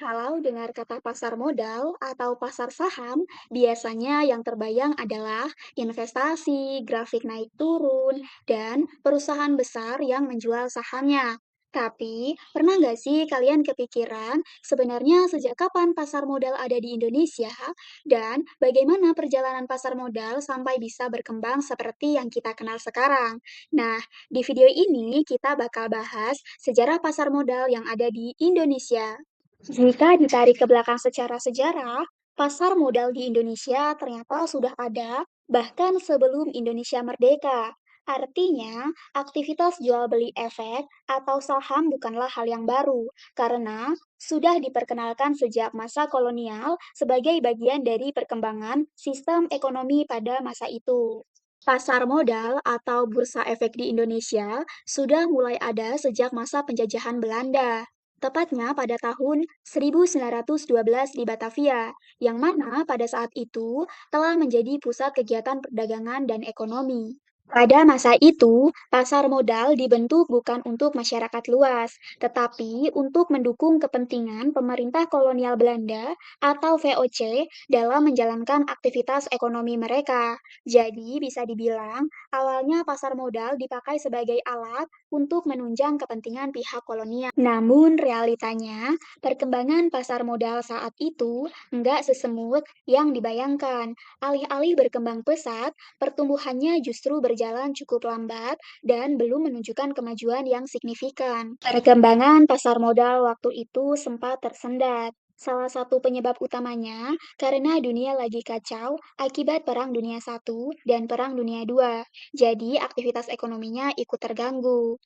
Kalau dengar kata pasar modal atau pasar saham, biasanya yang terbayang adalah investasi, grafik naik turun, dan perusahaan besar yang menjual sahamnya. Tapi, pernah nggak sih kalian kepikiran sebenarnya sejak kapan pasar modal ada di Indonesia dan bagaimana perjalanan pasar modal sampai bisa berkembang seperti yang kita kenal sekarang? Nah, di video ini kita bakal bahas sejarah pasar modal yang ada di Indonesia. Jika ditarik ke belakang secara sejarah, pasar modal di Indonesia ternyata sudah ada bahkan sebelum Indonesia merdeka. Artinya, aktivitas jual beli efek atau saham bukanlah hal yang baru, karena sudah diperkenalkan sejak masa kolonial sebagai bagian dari perkembangan sistem ekonomi pada masa itu. Pasar modal atau bursa efek di Indonesia sudah mulai ada sejak masa penjajahan Belanda. Tepatnya pada tahun 1912 di Batavia, yang mana pada saat itu telah menjadi pusat kegiatan perdagangan dan ekonomi. Pada masa itu, pasar modal dibentuk bukan untuk masyarakat luas, tetapi untuk mendukung kepentingan pemerintah kolonial Belanda atau VOC dalam menjalankan aktivitas ekonomi mereka. Jadi, bisa dibilang awalnya pasar modal dipakai sebagai alat untuk menunjang kepentingan pihak kolonial. Namun, realitanya, perkembangan pasar modal saat itu enggak sesemut yang dibayangkan. Alih-alih berkembang pesat, pertumbuhannya justru berjalan cukup lambat dan belum menunjukkan kemajuan yang signifikan. Perkembangan pasar modal waktu itu sempat tersendat. Salah satu penyebab utamanya karena dunia lagi kacau akibat Perang Dunia I dan Perang Dunia II. Jadi aktivitas ekonominya ikut terganggu.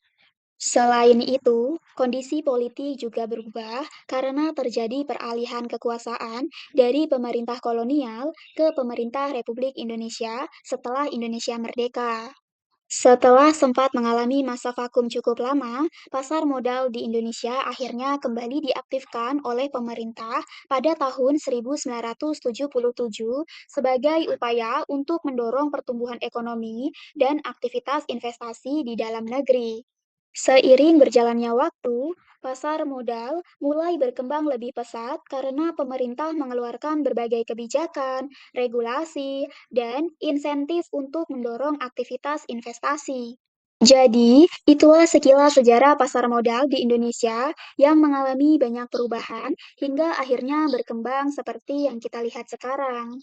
Selain itu, kondisi politik juga berubah karena terjadi peralihan kekuasaan dari pemerintah kolonial ke pemerintah Republik Indonesia setelah Indonesia merdeka. Setelah sempat mengalami masa vakum cukup lama, pasar modal di Indonesia akhirnya kembali diaktifkan oleh pemerintah pada tahun 1977 sebagai upaya untuk mendorong pertumbuhan ekonomi dan aktivitas investasi di dalam negeri. Seiring berjalannya waktu, pasar modal mulai berkembang lebih pesat karena pemerintah mengeluarkan berbagai kebijakan, regulasi, dan insentif untuk mendorong aktivitas investasi. Jadi, itulah sekilas sejarah pasar modal di Indonesia yang mengalami banyak perubahan hingga akhirnya berkembang seperti yang kita lihat sekarang.